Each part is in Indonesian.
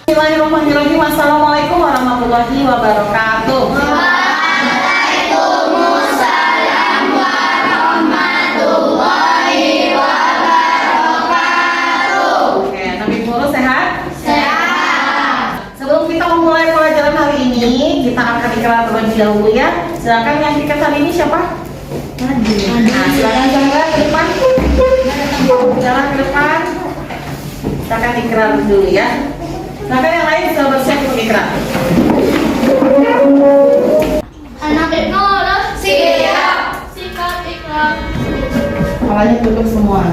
Bismillahirrahmanirrahim. Assalamualaikum warahmatullahi wabarakatuh. Waalaikumsalam warahmatullahi wabarakatuh. Oke, Nabi Nurul sehat? Sehat. Sebelum kita memulai pelajaran hari ini, kita akan ikrar terlebih dahulu ya. Silakan yang ikat hari ini siapa? Nadia. Nah, silakan Zahra ke depan. Jalan ke depan. Kita akan ikrar dulu ya. Silakan yang lain sudah bersiap untuk ikrar. Anak Nurul siap. Sikat ikrar. Kepalanya tutup semua.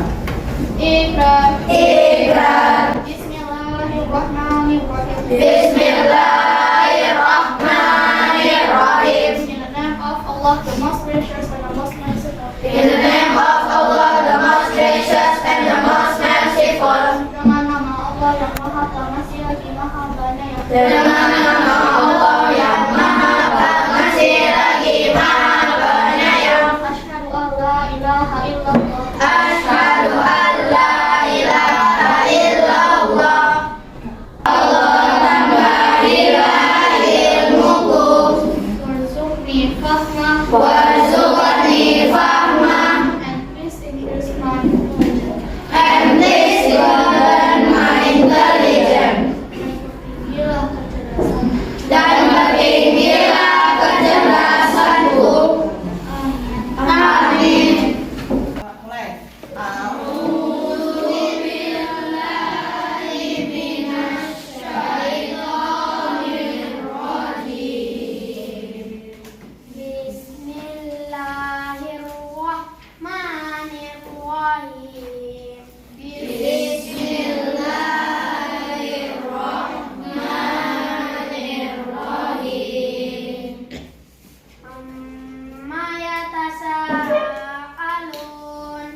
Ikrar. Ikrar. Bismillahirrahmanirrahim. Bismillahirrahmanirrahim. In the name of Allah, the most gracious and the most merciful. In the name of Allah, the most gracious and the most merciful. Dengan nama Allah yang Maha Pengasih lagi Maha Penyayang. Dengan nama Allah yang Maha Pengasih lagi Maha Penyayang. Asyhadu an la ilaha illallah. Asyhadu an la ilaha illallah. Allah tambahkanlah ilmuku, Warzuqni fahmah. warzuqni fahmah, And please increase my knowledge. and please broaden my intelligence. Tinggilah kecerdasan. Dan bertinggilah kecerdasanku. Amin. Mulai. Bismillahirrahmanirrahim. Amma yatasaalun.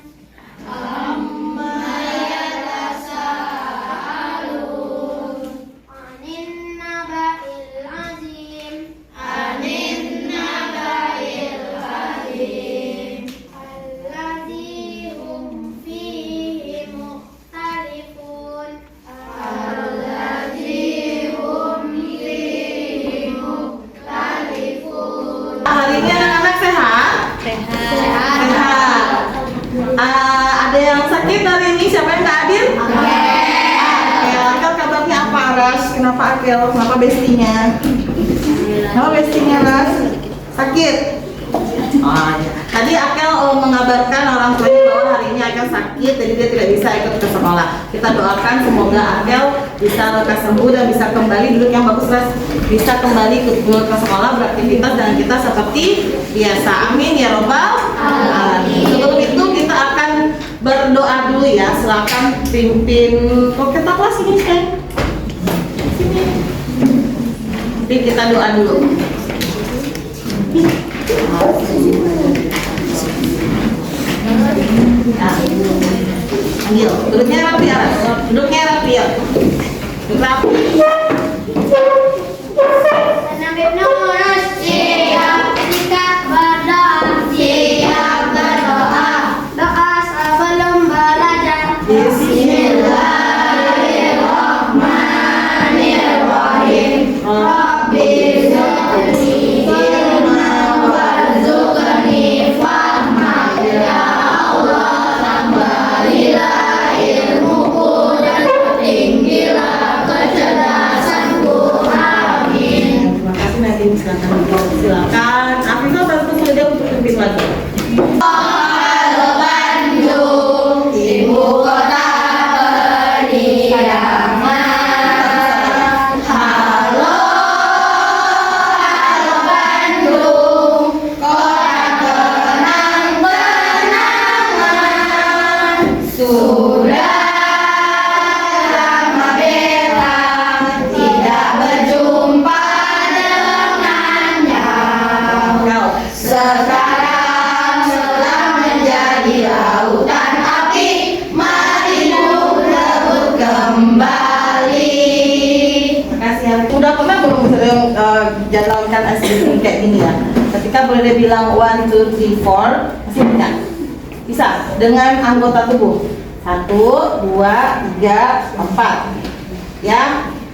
Anin naba'il azim. Alladzi hum fihi mukhtalifun. Hari ini anak-anak sehat? Sehat. Ada yang sakit hari ini? Siapa yang nggak hadir? Ya, Akel kabarnya apa, Ras? Kenapa Akel? Kenapa bestinya? Kenapa bestinya, Ras? Sakit? Oh, ya. Tadi Akel mengabarkan orang tuanya bahwa hari ini Akel sakit, jadi dia tidak bisa ikut ke sekolah. Kita doakan semoga Akel bisa lekas sembuh dan bisa kembali duduk yang bagus, Ras. Bisa kembali ke sekolah beraktivitas dengan kita seperti biasa. Amin ya robbal alamin. Sebelum itu kita akan berdoa dulu ya. Silakan pimpin kita kelas ini kan. Sini. Jadi kita doa dulu. Nah, ambil. Duduknya rapi ya, Ras. Duduknya rapi ya. Duduk rapi. Nabi Nurul siap. Sikat berdoa. Siap berdoa. Doa sebelum belajar. Bismillahirrahmanirrahim. Rabbi zidni ilma warzuqni fahma. Ya Allah, tambahilah ilmuku dan tinggilah kecerdasanku. Amin. Terima kasih Nadine, silakan. Afifah bantu saja untuk pimpin lagi. Bandung, ibu kota periaman. Halo Bandung, kota kenang-kenangan. Sudah lama beta tidak berjumpa dengannya. Kau. Sekarang telah menjadi lautan api, merindu rebut kembali. Terima kasih. Udah pernah belum jalankan asli kayak gini ya? Ketika boleh bilang 1, 2, 3, 4, masih ingat? Bisa dengan anggota tubuh 1, 2, 3, 4 ya.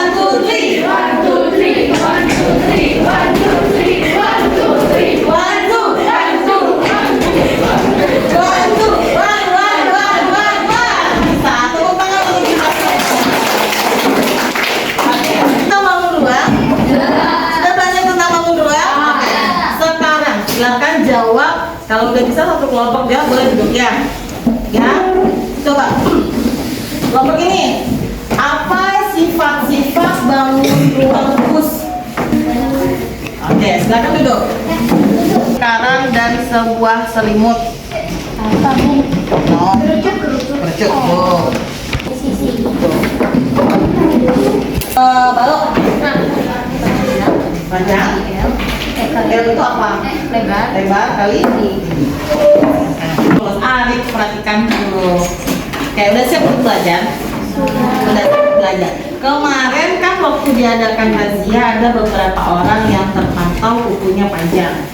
1, 2, 3. 1, 2, 3. 1, 2, 3. 1, 2, 3. 1, 2, 3. 1, 2. 1, 2. Bisa. Tepuk tangan untuk kita. Oke, kita bangun ruang. Sudah belajar tentang bangun ruang? Sekarang silakan jawab. Kalau udah bisa satu kelompok jawab, boleh duduk ya. Ya, coba. Kelompok ini. Apa sifat-sifat bangun ruang bus? Oke, silakan duduk. Sekarang dari sebuah selimut. No. Kerucut. Oh. Balok. Panjang. L itu apa? Lebar kali. Terus Arif perhatikan dulu. Oke, udah siap untuk belajar? Udah siap belajar. Kemarin kan waktu diadakan razia ada beberapa orang yang terpantau kukunya panjang.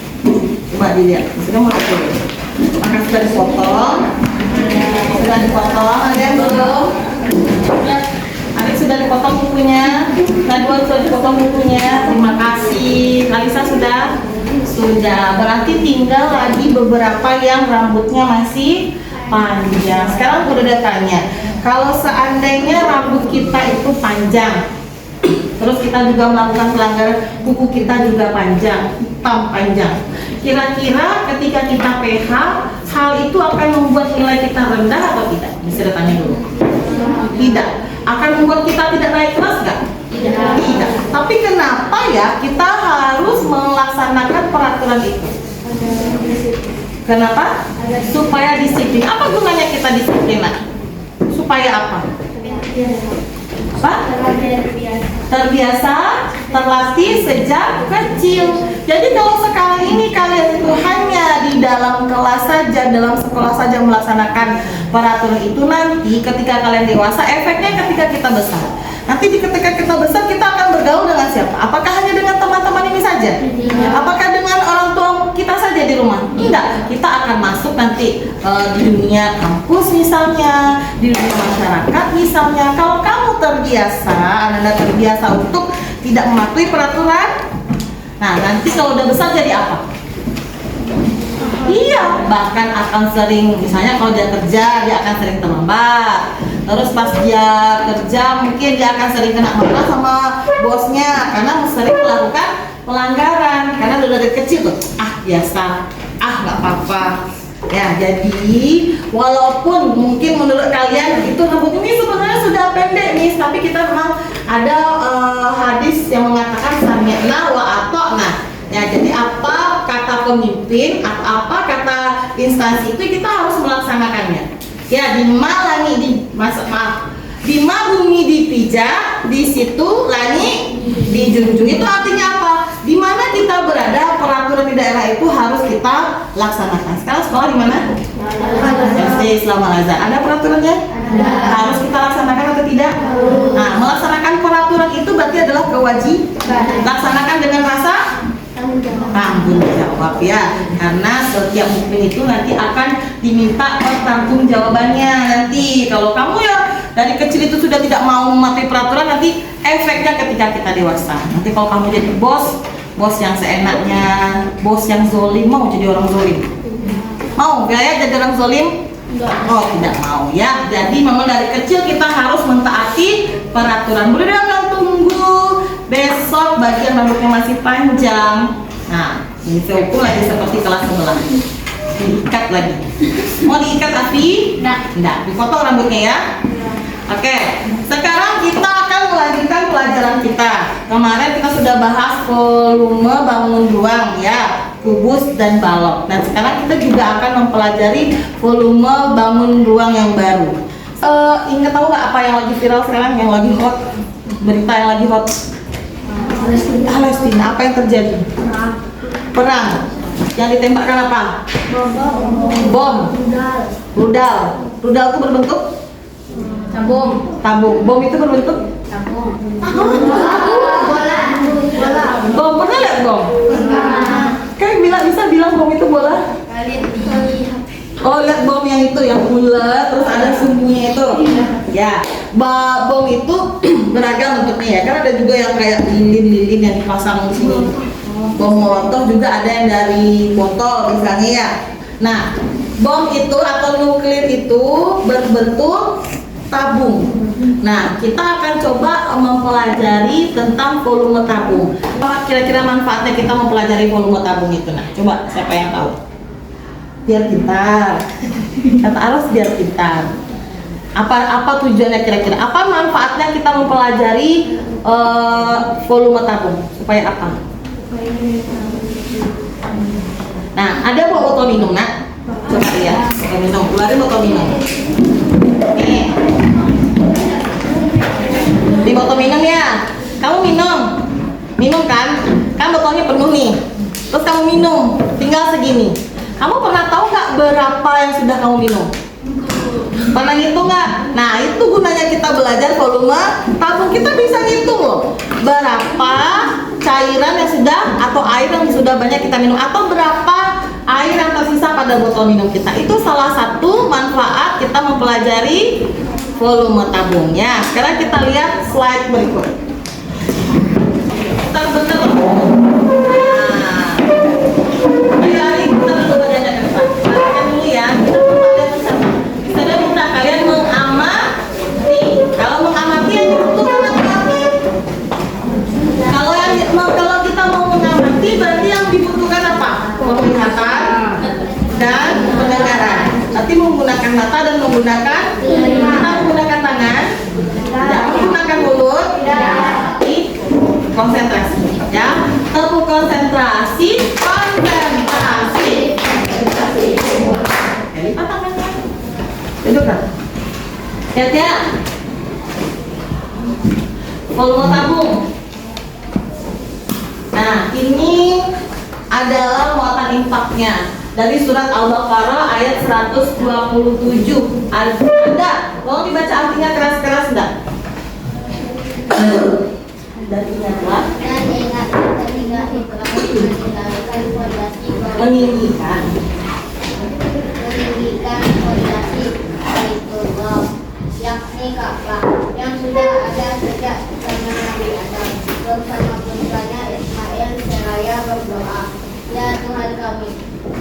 Coba dilihat. Sudah mau dulu. Maka sudah dipotong. Sudah dipotong. Ada yang belum? Arif sudah dipotong kukunya. Najwa sudah dipotong kukunya. Terima kasih. Kalisa sudah? Sudah. Berarti tinggal lagi beberapa yang rambutnya masih panjang. Sekarang aku udah tanya, kalau seandainya rambut kita itu panjang, terus kita juga melakukan pelanggaran, kuku kita juga panjang, hitam panjang, kira-kira ketika kita PH, hal itu akan membuat nilai kita rendah atau tidak? Bisa ditanya dulu. Tidak. Akan membuat kita tidak naik kelas nggak? Tidak. Tapi kenapa ya kita harus melaksanakan peraturan itu? Kenapa? Supaya disiplin. Apa gunanya kita disiplin, Nak? Supaya apa? Apa? Terbiasa, terlatih sejak kecil. Jadi kalau sekarang ini kalian itu hanya di dalam kelas saja, dalam sekolah saja melaksanakan peraturan itu, nanti ketika kalian dewasa, efeknya ketika kita besar. Nanti ketika kita besar, kita akan bergaul dengan siapa? Apakah hanya dengan teman-teman ini saja? Apakah dengan orang tua kita saja di rumah? Tidak. Kita akan masuk nanti di dunia kampus misalnya, di dunia masyarakat misalnya. Kalau kamu terbiasa, Anda terbiasa untuk tidak mematuhi peraturan, nah nanti kalau udah besar jadi apa? Iya, bahkan akan sering, misalnya kalau dia kerja, dia akan sering terlambat. Terus pas dia kerja, mungkin dia akan sering kena marah sama bosnya karena sering melakukan pelanggaran. Karena udah dari kecil tuh, biasa, nggak apa-apa. Ya, jadi walaupun mungkin menurut kalian itu rambut ini sebenarnya sudah pendek nih, tapi kita memang ada hadis yang mengatakan sami'na wa ata'na. Ya, jadi apa kata pemimpin atau apa kata instansi itu kita harus melaksanakannya. Ya, di ma bumi dipijak, di situ langit dijunjung. Itu artinya apa? Di mana kita berada, peraturan di daerah itu harus kita laksanakan. Sekarang sekolah di mana? SD Islam Al-Azhar. Ada peraturannya? Harus kita laksanakan atau tidak? Nah, melaksanakan peraturan itu berarti adalah kewajiban. Laksanakan dengan rasa tanggung jawab ya, karena setiap mukmin itu nanti akan diminta pertanggung jawabannya. Nanti kalau kamu ya dari kecil itu sudah tidak mau mematuhi peraturan, nanti efeknya ketika kita dewasa. Nanti kalau kamu jadi bos yang seenaknya, bos yang zolim, mau jadi orang zolim? Mau gak ya jadi orang zolim? Oh, tidak mau ya. Jadi memang dari kecil kita harus mentaati peraturan. Boleh akan tunggu besok bagian rambutnya masih panjang. Nah, ini saya ukur lagi seperti kelas sebelah. Diikat lagi. Mau diikat Afi? Tidak. Dipotong rambutnya ya. Oke. Sekarang kita akan melanjutkan pelajaran kita. Kemarin kita sudah bahas volume bangun ruang ya, kubus dan balok. Dan sekarang kita juga akan mempelajari volume bangun ruang yang baru. Ingat tahu nggak apa yang lagi viral sekarang, yang lagi hot? berita yang lagi hot? Palestina. Apa yang terjadi? Perang. Yang ditembakkan apa? Bom. Rudal. Rudal itu berbentuk? Tabung. Bom itu berbentuk? Bom. Pernah lihat bom? Kan bisa bilang bom itu bola? Oh, lihat bom yang itu, yang bulat, terus ada sumbunya itu. Ya, bom itu beragam bentuknya ya. Kan ada juga yang kayak lilin-lilin yang dipasang di sini. Bom molotov juga ada yang dari botol misalnya ya. Nah, bom itu atau nuklir itu berbentuk tabung. Nah, kita akan coba mempelajari tentang volume tabung. Apa kira-kira manfaatnya kita mempelajari volume tabung itu? Nah, coba siapa yang tahu? Biar pintar. Kata Aros biar pintar. Apa tujuannya kira-kira? Apa manfaatnya kita mempelajari volume tabung? Supaya apa? Nah, ada botol minum, nak? Coba lihat, botol minum. Keluarin botol minum. Nih. Di botol minum ya. Kamu minum kan? Kan botolnya penuh nih. Terus kamu minum, tinggal segini. Kamu pernah tahu nggak berapa yang sudah kamu minum? Pernah ngitung nggak? Nah, itu gunanya kita belajar volume tabung. Kita bisa ngitung loh, berapa cairan yang sudah atau air yang sudah banyak kita minum, atau berapa air yang tersisa pada botol minum kita. Itu salah satu manfaat kita mempelajari volume tabungnya. Sekarang kita lihat slide berikut. Bentar loh. Dan pendengaran. Nanti menggunakan mata dan menggunakan kita menggunakan tangan, tidak menggunakan mulut. Konsentrasi, ya. Tepuk konsentrasi. Lipat tangannya. Duduk kan? Lihat ya. Volume tabung. Nah, ini adalah muatan infaknya. Dari surat Al-Baqarah ayat 127. Ada? Tolong dibaca artinya keras-keras enggak? Dan ingatlah ketika Ibrahim meninggalkan fondasi meninggikan fondasi Baitullah, yakni Ka'bah yang sudah ada sejak zaman Nabi Adam bersama putranya Ismail seraya berdoa, ya Tuhan kami,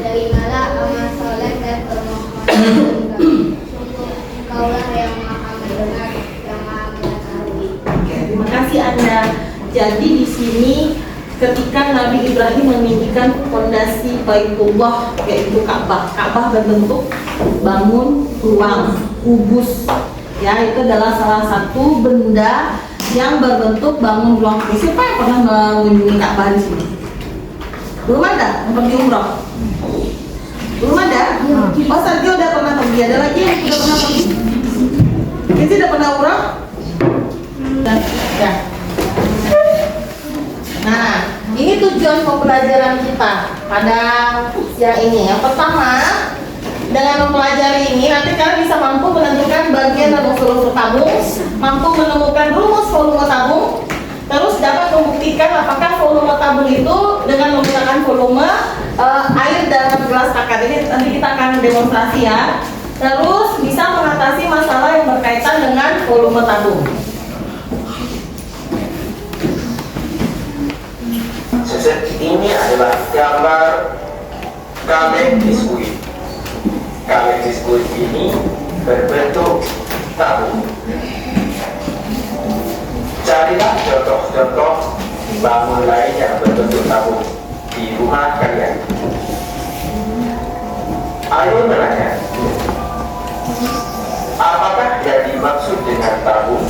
terimalah amal soleh dan permohonan kami. Sungguh Engkaulah yang maha mendengar, yang maha mengetahui. Terima kasih Anda. Jadi di sini ketika Nabi Ibrahim meninggikan fondasi Baitullah, yaitu Ka'bah. Ka'bah berbentuk bangun ruang, kubus. Ya, itu adalah salah satu benda yang berbentuk bangun ruang kubus. Siapa yang pernah mengunjungi Ka'bah di sini? Belum ada? Yang pergi umroh? Belum ada? Oh, Sarki udah pernah pergi. Ada lagi yang sudah pernah pergi? Ini udah pernah umroh? Ya. Nah, ini tujuan pembelajaran kita pada siang ini. Yang pertama, dengan mempelajari ini, nanti kalian bisa mampu menentukan bagian dan unsur-unsur tabung, mampu menemukan rumus volume tabung, terus dapat membuktikan apakah volume tabung itu dengan menggunakan volume air dalam gelas kakak. Ini nanti kita akan demonstrasi ya. Terus bisa mengatasi masalah yang berkaitan dengan volume tabung. Ini adalah gambar kaleng biskuit. Kaleng biskuit ini berbentuk tabung. Carilah contoh-contoh bangun lain yang berbentuk tabung di rumah kalian. Ayo menanya, apakah yang dimaksud dengan tabung?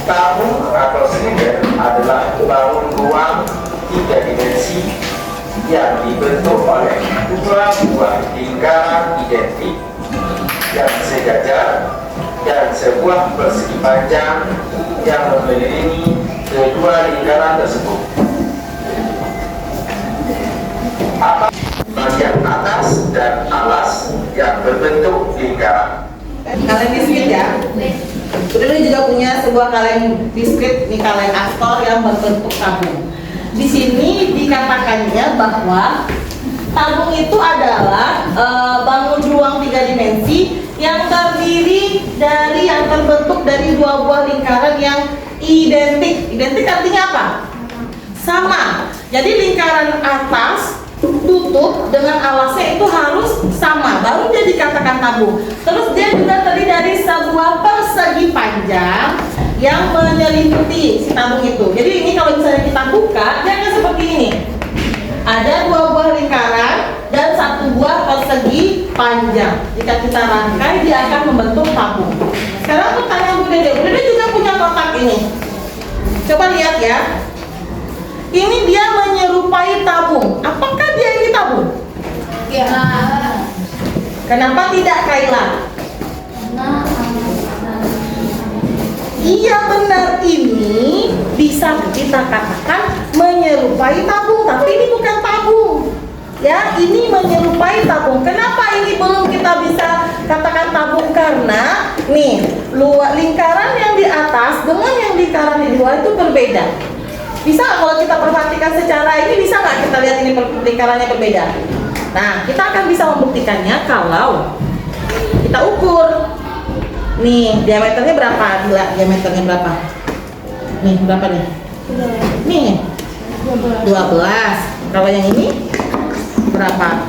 Tabung atau silinder adalah bangun ruang 3 dimensi yang dibentuk oleh dua buah lingkaran identik yang sejajar dan sebuah persegi panjang yang mengelilingi kedua lingkaran tersebut. Apa bagian atas dan alas yang berbentuk lingkaran? Kaleng biskuit ya. Ini juga punya sebuah kaleng biskuit, ini kaleng Astor yang berbentuk tabung. Di sini dikatakannya bahwa tabung itu adalah bangun ruang 3 dimensi yang terdiri dari yang terbentuk dari 2 buah lingkaran yang identik. Identik artinya apa? Sama. Jadi lingkaran atas tutup dengan alasnya itu harus sama, baru dia dikatakan tabung. Terus dia juga terdiri dari sebuah persegi panjang yang menyelimuti si tabung itu. Jadi ini kalau misalnya kita buka, dia akan seperti ini. Ada 2 buah lingkaran dan 1 buah persegi panjang. Jika kita rangkai, dia akan membentuk tabung. Sekarang pertanyaan Bu Dede. Bu Dede juga punya kotak ini. Coba lihat ya. Ini dia menyerupai tabung. Apakah dia ini tabung? Ya. Kenapa tidak, Kaila? Iya benar, ini bisa kita katakan menyerupai tabung, tapi ini bukan tabung. Ya, ini menyerupai tabung. Kenapa ini belum kita bisa katakan tabung? Karena nih, lingkaran yang di atas dengan yang lingkaran di bawah itu berbeda. Bisa nggak kalau kita perhatikan secara ini, bisa nggak kita lihat ini lingkarannya berbeda? Nah, kita akan bisa membuktikannya kalau kita ukur. Nih, diameternya berapa? Gila, diameternya berapa? Nih, berapa nih? Nih, 12. Kalau yang ini berapa?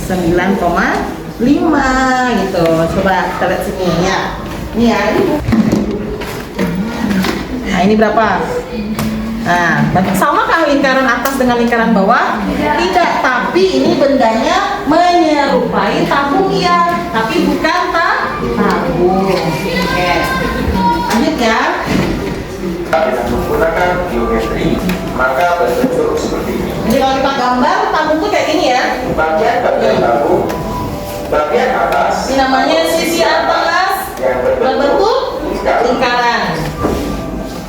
9,5 gitu. Coba kita lihat sini ya. Nih ya, nah ini berapa? Nah, samakah lingkaran atas dengan lingkaran bawah? Tidak, tapi ini bendanya menyerupai tabung ya, tapi bukan tabung. Oke, lanjut ya. Dengan menggunakan geometri, maka berbentuk seperti ini. Jadi kalau kita gambar tabung tuh kayak gini ya. Bagian tabung, bagian atas. Ini namanya sisi atas yang berbentuk lingkaran.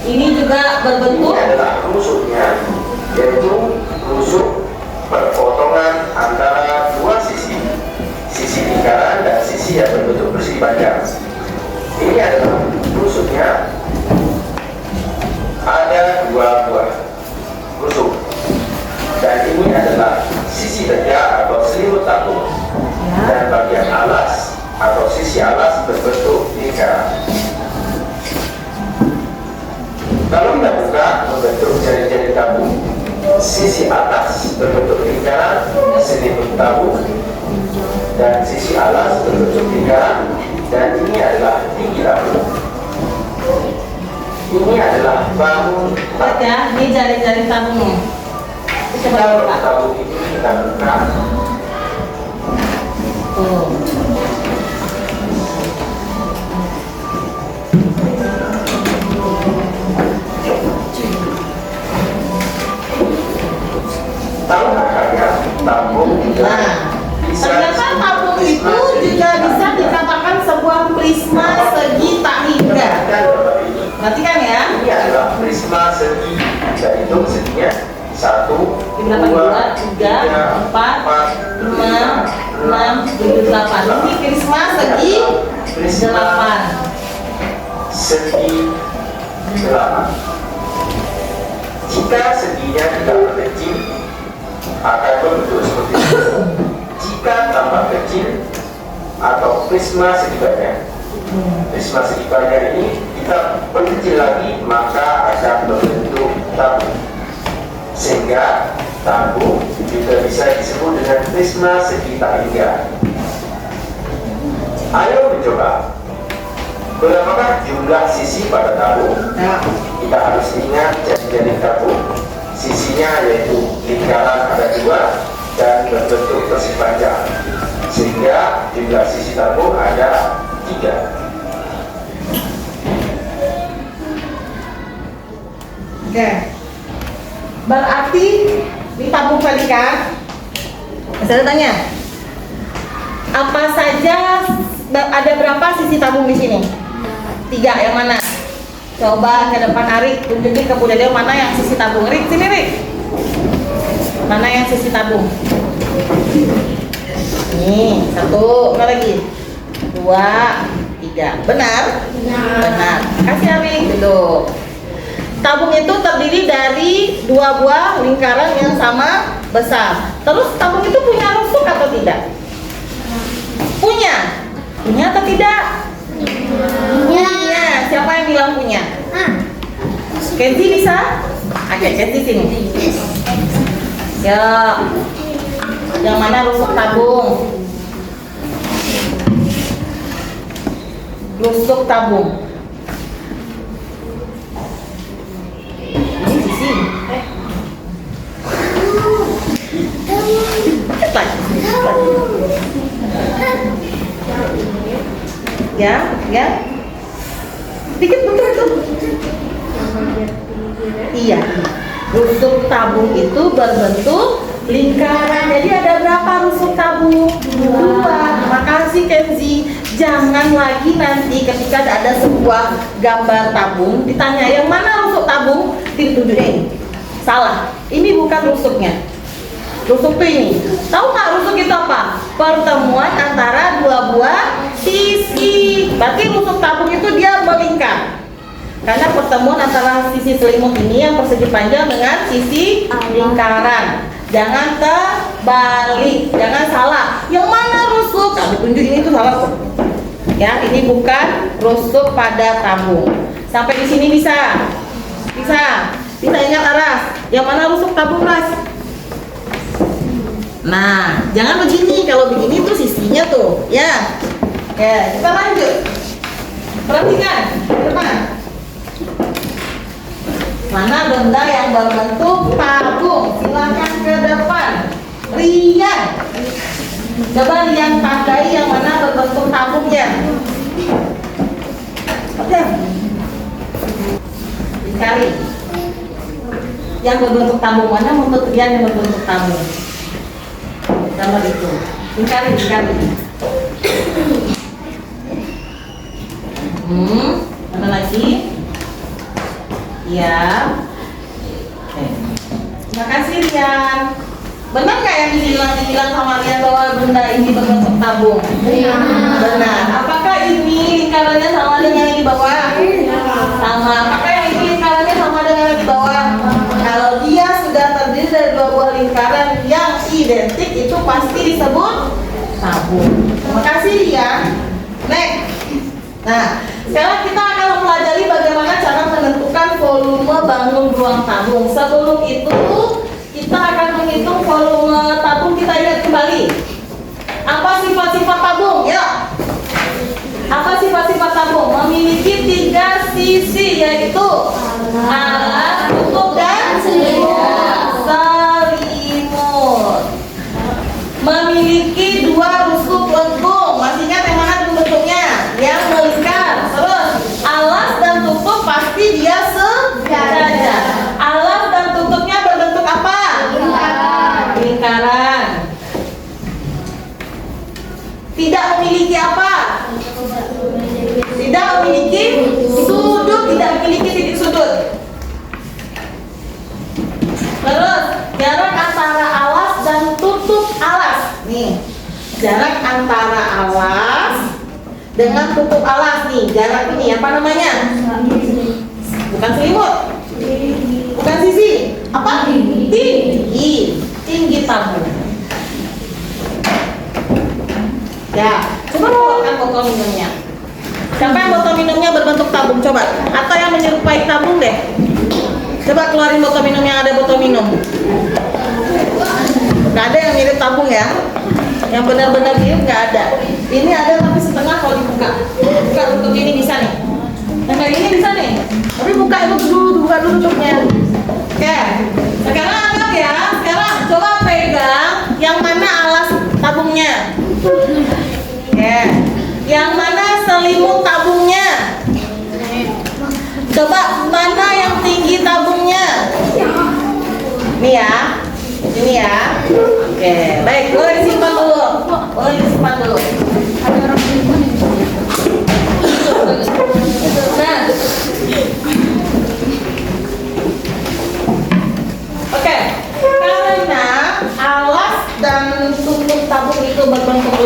Ini juga berbentuk. Ini adalah rusuknya, yaitu rusuk perpotongan antara 2 sisi, sisi lingkaran dan sisi yang berbentuk persegi panjang. Ini adalah rusuknya, ada 2 buah rusuk, dan ini adalah sisi tegak atau selimut tabung, dan bagian alas atau sisi alas berbentuk lingkaran. Kalau kita buka membentuk jari-jari tabung, sisi atas berbentuk lingkaran selimut tabung, dan sisi alas berbentuk lingkaran, dan ini adalah tinggi tabung. Ini adalah bangun Lihat ya, ini jari-jari tabungnya. Coba buka. tabung ini kita buka. Tuh. Tahukah kalian tabung juga Nah, bisa ternyata tabung itu juga bisa dikatakan sebuah prisma segi tak hingga. Perhatikan ya. Ini adalah prisma segi, yaitu seginya 1, 2, 3, 4, 5, 6, 7, 8. Ini prisma segi 8. Segi 8. Jika seginya tidak kecil, akan berbentuk seperti itu. Jika tambah kecil atau prisma segi banyak, prisma segi banyak ini kita perkecil lagi, maka akan berbentuk tabung. Sehingga tabung juga bisa disebut dengan prisma segi tak hingga. Ayo mencoba. Berapakah jumlah sisi pada tabung? Kita harus ingat jari-jari tabung. Sisinya yaitu lingkaran ada 2 dan berbentuk persegi panjang, sehingga jumlah sisi tabung ada 3. Oke. Berarti di tabung tadi kan, saya tanya, Apa saja, ada berapa sisi tabung di sini? 3, yang mana? Coba ke depan Arik, tunjukin ke Bunda Deo mana yang sisi tabung. Rik, sini Rik. Mana yang sisi tabung? Nih, 1, mana lagi? 2, 3. Benar? Benar. Kasih Arik, duduk. Tabung itu terdiri dari 2 buah lingkaran yang sama besar. Terus tabung itu punya rusuk atau tidak? Punya? Punya atau tidak? Punya. Siapa yang bilang punya? Kenzi bisa? Oke, Kenzi sini. Ya. Yang mana rusuk tabung? Rusuk tabung. Ini sisi. Ya. Dikit betul. Iya. Rusuk tabung itu berbentuk lingkaran. Jadi ada berapa rusuk tabung? 2. Makasih Kenzi. Jangan lagi nanti ketika ada sebuah gambar tabung ditanya yang mana rusuk tabung, ditunjukin. Salah. Ini bukan rusuknya. Rusuk itu ini. Tahu nggak rusuk itu apa? Pertemuan antara 2 buah sisi. Berarti rusuk tabung itu dia melingkar. Karena pertemuan antara sisi selimut ini yang persegi panjang dengan sisi lingkaran. Jangan terbalik, jangan salah. Yang mana rusuk? Nah, ditunjuk ini tuh salah. Ya, ini bukan rusuk pada tabung. Sampai di sini bisa? Bisa ingat Aras? Yang mana rusuk tabung, Ras? Nah, jangan begini. Kalau begini tuh sisinya tuh, ya. Ya, kita lanjut. Perhatikan ke depan. Mana benda yang berbentuk tabung? Silakan ke depan. Rian. Coba Rian tandai yang mana berbentuk tabungnya. Oke. Dicari. Yang berbentuk tabung mana menurut Rian yang berbentuk tabung? Gambar itu. Dicari. Mana lagi? Ya. Oke. Terima kasih Rian. Benar nggak yang dibilang sama Rian bahwa benda ini berbentuk tabung? Benar. Apakah ini lingkarannya sama dengan yang di bawah? Sama. Apakah yang ini lingkarannya sama dengan yang di bawah? Kalau dia sudah terdiri dari 2 buah lingkaran yang identik, itu pasti disebut tabung. Terima kasih Rian. Next. Nah, sekarang kita akan mempelajari bagaimana cara menentukan volume bangun ruang tabung. Sebelum itu, kita akan menghitung volume tabung. Kita ingat kembali. Apa sifat-sifat tabung? Ya. Apa sifat-sifat tabung? Memiliki 3 sisi, yaitu alas, tutup, dan selimut. Memiliki 2 rusuk lengkung. Masih ingat yang mana bentuknya? Yang melingkar. Terus alas dan tutup pasti dia sejajar. Alas dan tutupnya berbentuk apa? Lingkaran. Tidak memiliki apa? Tidak memiliki sudut. Tidak memiliki titik sudut. Terus jarak antara alas dan tutup alas. Nih, jarak antara alas dengan tutup alas nih, jarak ini apa namanya? Bukan selimut, bukan sisi, apa? Tinggi tabung. Ya, coba keluarkan botol minumnya. Siapa yang botol minumnya berbentuk tabung? Coba, atau yang menyerupai tabung deh. Coba keluarin botol minum yang ada botol minum. Gak ada yang mirip tabung ya. Yang benar-benar mirip nggak ada. Ini ada tapi setengah kalau dibuka. Buka tutup ini bisa nih. Yang kayak ini bisa nih. Tapi buka itu dulu, buka dulu tutupnya. Oke. Sekarang anggap ya. Sekarang coba pegang yang mana alas tabungnya. Oke. Yang mana selimut tabungnya. Coba mana yang tinggi tabungnya. Ini ya. Ini ya. Oke, baik, boleh disimpan dulu. Boleh disimpan dulu.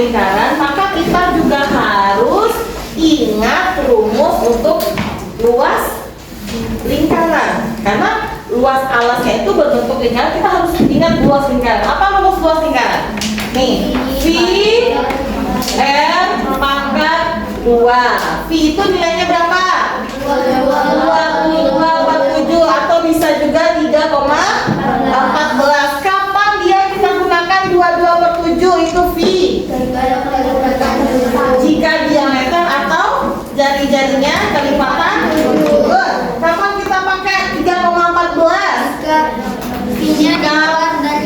lingkaran, maka kita juga harus ingat rumus untuk luas lingkaran. Karena luas alasnya itu berbentuk lingkaran, kita harus ingat luas lingkaran. Apa rumus luas lingkaran? Nih, V R pangkat 2. V itu nilainya berapa? 22,47 atau bisa juga 3,14. Kapan dia kita gunakan 22/7 itu V? Jika diameter atau jari-jarinya kelipatan. Kapan kita pakai 3,14? Jika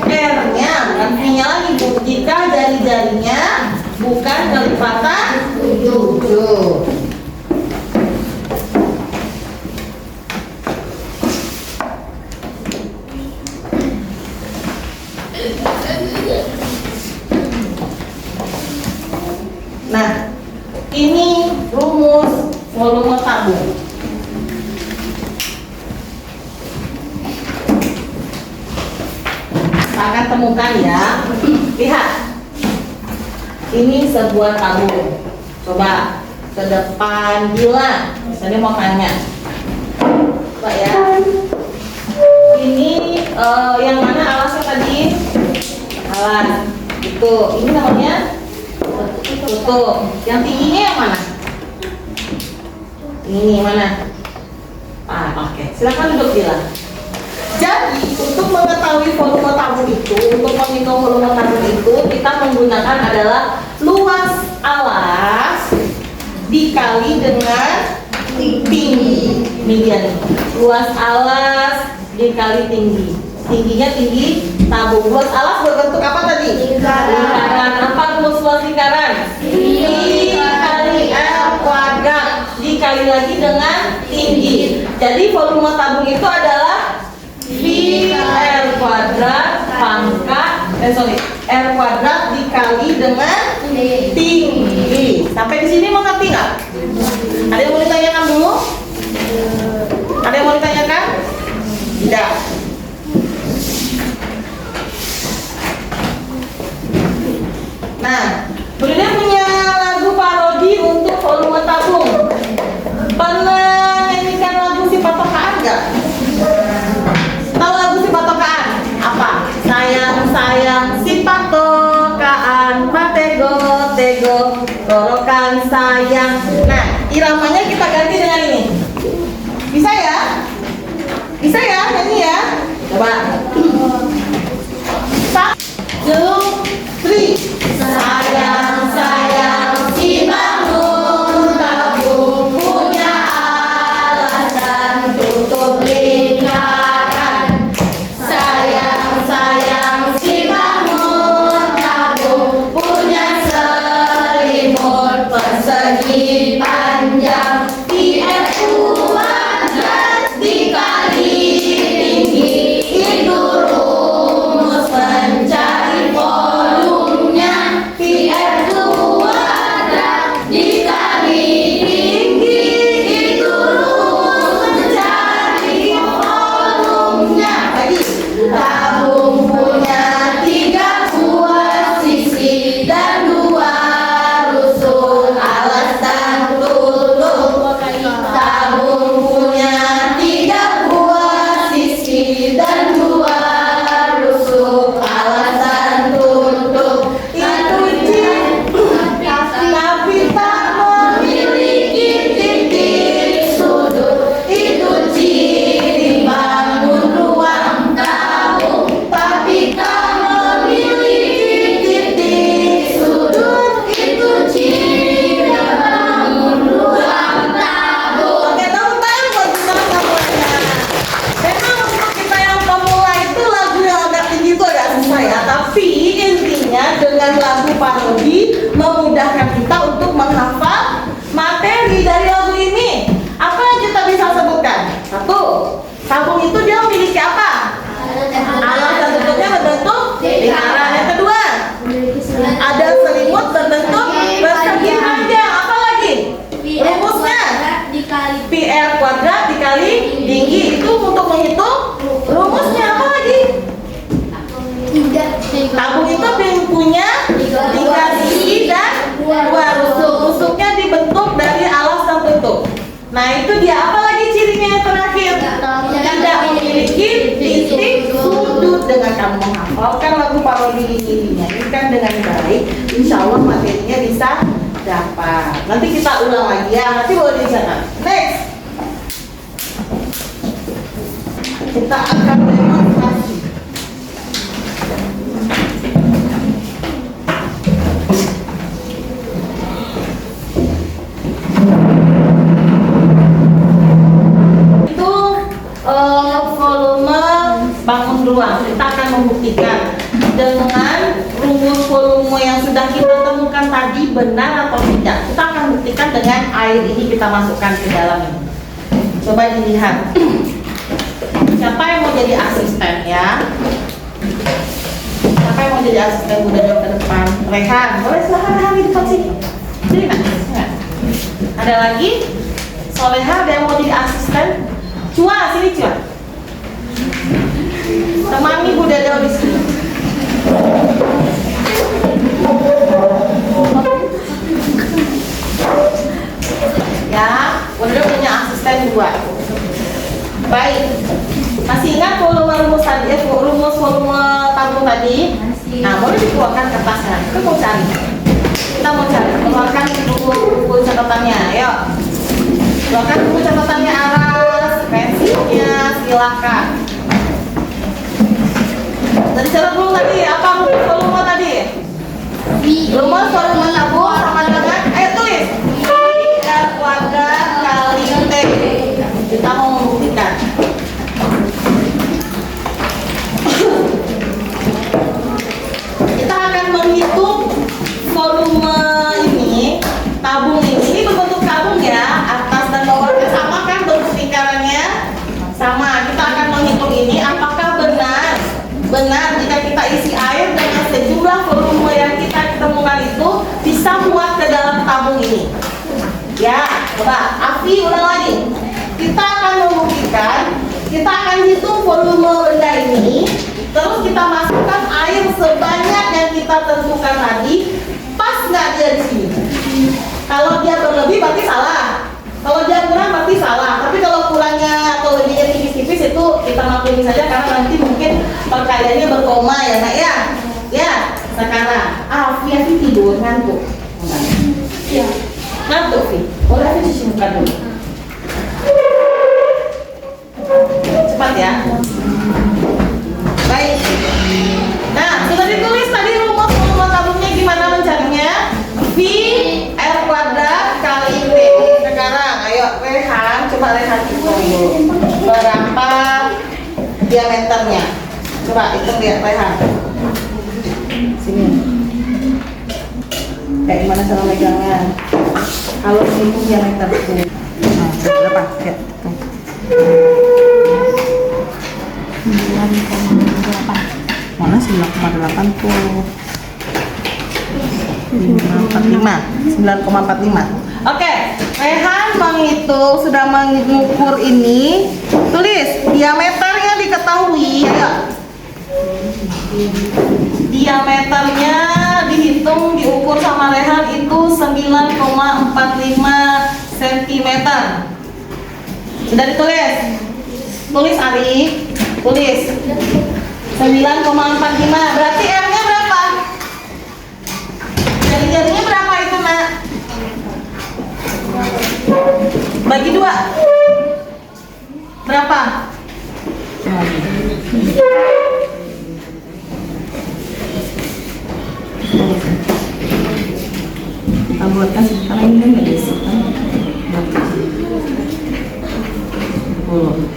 R-nya bukan V-nya lagi, jika jari-jarinya bukan kelipatan 7. Nah, ini rumus volume tabung. Akan temukan ya. Lihat. Ini sebuah tabung. Coba ke depan Bila. Misalnya mau tanya. Coba ya. Ini yang mana alasnya tadi? Alas. Itu. Ini namanya tutup. Yang tingginya yang mana? Ini mana? Oke. Silakan duduk Bila. Jadi untuk mengetahui volume tabung itu, untuk menghitung volume tabung itu, kita menggunakan adalah luas alas dikali dengan tinggi. Ini dia nih. Luas alas dikali tinggi. Tingginya tinggi tabung. Luas alas berbentuk apa tadi? Lingkaran. Apa rumus luas lingkaran? I kali L kuadrat dikali lagi dengan tinggi. Jadi volume tabung itu adalah V R kuadrat pangkat R kuadrat dikali dengan tinggi. Sampai di sini mengerti nggak? Ada yang mau ditanyakan dulu? Ada yang mau ditanyakan? Tidak. Nah, Bunda punya lagu parodi untuk volume tabung. Pernah nyanyikan lagu si patokaan nggak? Tahu lagu si patokaan? Apa? Sayang sayang si patokaan, patego tego, gorokan sayang. Nah, iramanya kita ganti dengan ini. Bisa ya? Bisa ya? Nyanyi ya? Coba. 1, 2, 3. Sayang sayang si bangun tabung punya alas dan tutup lingkaran. Sayang sayang si bangun tabung punya selimut persegi panjang. IF kuadrat dikali tinggi, itu rumus mencari volumenya. IF kuadrat dikali tinggi, itu rumus mencari volumenya. Lagi. Tabung punya 3 buah sisi dan 2 rusuk alas dan tutup. Tabung punya 3 buah sisi dan 2 rusuk alas dan tutup. Itu tapi tak memiliki titik sudut. Itu ciri bangun ruang tabung, tapi tak memiliki titik sudut. Itu ciri bangun ruang tabung. Oke, tepuk tangan buat kita yang pemulanya. Memang untuk kita yang pemula itu lagu yang agak tinggi itu agak susah ya. Tapi intinya dengan lagu parodi memudahkan kita untuk menghafal materi dari lagu ini. Apa yang kita bisa sebutkan? 1. Tabung itu dia memiliki apa? Alas dan tutupnya berbentuk lingkaran. Yang kedua, ada selimut berbentuk persegi panjang. Apa lagi? Rumusnya PR kuadrat dikali tinggi. Itu untuk menghitung rumusnya. Apa lagi? Tabung itu punya 3 sisi dengan baik, insya Allah materinya bisa dapat. Nanti kita ulang lagi ya, nanti boleh dicatat. Next, kita akan demonstrasi. Itu volume bangun ruang. Kita akan membuktikan dengan rumus volume yang sudah kita temukan tadi benar atau tidak. Kita akan buktikan dengan air ini kita masukkan ke dalam ini. Coba dilihat. Siapa yang mau jadi asisten ya? Siapa yang mau jadi asisten Bunda jawab ke depan? Rehan, boleh silahkan Rehan di depan sini. Sini nak. Ada lagi? Soleha ada yang mau jadi asisten? Cua, sini Cua. Temani Bu Dede di sini. Ya, Bu Dede punya asisten 2. Baik. Masih ingat rumus tadi, rumus volume tabung tadi? Nah, boleh dikeluarkan kertasnya. Kita mau cari. Keluarkan buku catatannya. Ayo. Keluarkan buku catatannya Aras, pensilnya, silakan. Dari cara dulu tadi, apa volume tadi? Rumus volume tabung sama dengan, tulis R kuadrat kali T. Kita mau membuktikan. Kita akan menghitung volume ini, tabung ini berbentuk tabung ya, atas dan bawahnya sama kan bentuk lingkarannya? Sama. Kita akan menghitung ini apakah benar jika kita isi air dengan sejumlah volume yang kita temukan itu bisa muat ke dalam tabung ini. Ya, coba Afi ulang lagi. Kita akan membuktikan, kita akan hitung volume benda ini, terus kita masukkan air sebanyak yang kita tentukan tadi, pas nggak dia di sini? Kalau dia berlebih berarti salah, kalau dia kurang berarti salah. Tapi kalau kurangnya atau lebihnya tipis-tipis itu kita maklumi saja karena nanti mungkin perkaliannya berkoma ya nak ya. Ya, sekarang Afi tidur ngantuk. Iya, ngantuk Fi. Boleh Afi cuci muka dulu. Cepat ya. Baik. Nah, sudah ditulis tadi rumus volume tabungnya gimana mencarinya? V R kuadrat kali T. Sekarang, ayo Rehan, coba Rehan hitung dulu. Berapa diameternya? Coba hitung lihat Rehan. Sini. Kayak gimana cara megangnya? Kalau ini diameter tuh. Nah, berapa? Ya, hitung. 9,8. Mana 9,8 tuh? 9,45. Oke, Rehan menghitung, sudah mengukur ini. Tulis diameternya diketahui. Ayo. Diameternya dihitung, diukur sama Rehan itu 9,45 cm. Sudah ditulis? Tulis Ari, tulis 9,45. Berarti R-nya berapa? Jari-jarinya berapa itu nak? Bagi 2 berapa? Kita buatkan karena ini kan nggak diisi.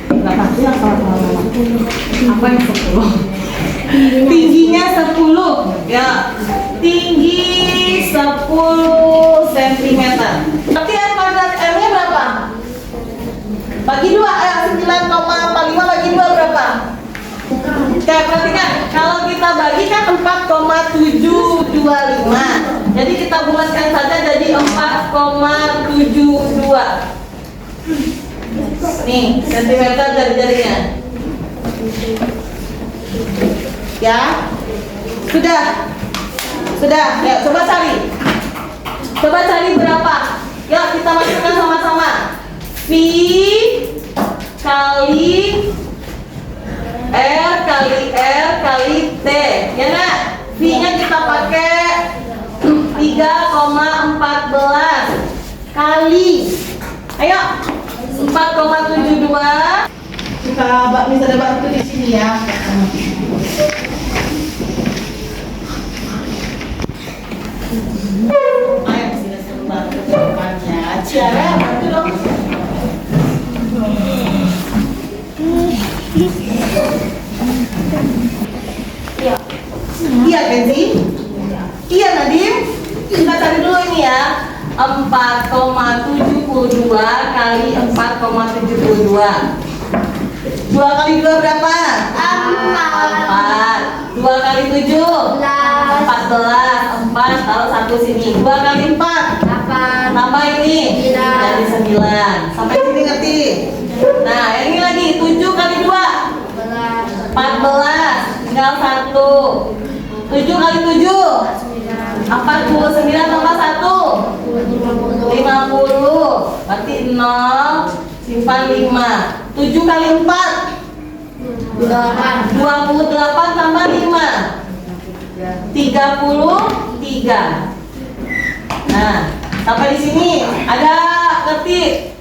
Berapa sih apa yang 10? Tingginya 10 ya, tinggi 10 cm. Berarti R kuadrat R-nya berapa? Bagi 2, 9,45 bagi 2 berapa? Oke, perhatikan, kalau kita bagi kan 4,725. Jadi kita bulatkan saja jadi 4,72. Nih, sentimeter jari-jarinya. Ya, sudah. Ya, coba cari berapa. Yuk kita masukkan sama-sama. V kali R kali T. Ya nak? V V-nya kita pakai 3,14 kali. Ayo, 4,72. Kita bisa ada bantu di sini ya. Ayo sini saya bantu depannya. Ciara, bantu dong. Iya Kenzi? Iya Nadim? Kita cari dulu ini ya. 4,72 kali 4,72. 2 kali 2 berapa? 4. 2 kali 7? 14. 4 taruh 1 sini. 2 kali 4? 8. Tambah ini? 9. Jadi 9. Sampai sini ngerti? Nah yang ini lagi 7 kali 2? 14. Tinggal 1. 7 kali 7? 49 tambah 1? 50. Berarti 0. Simpan 5. 7 kali 4? 28 tambah 5? 33. Nah, sampai di sini ada ngerti?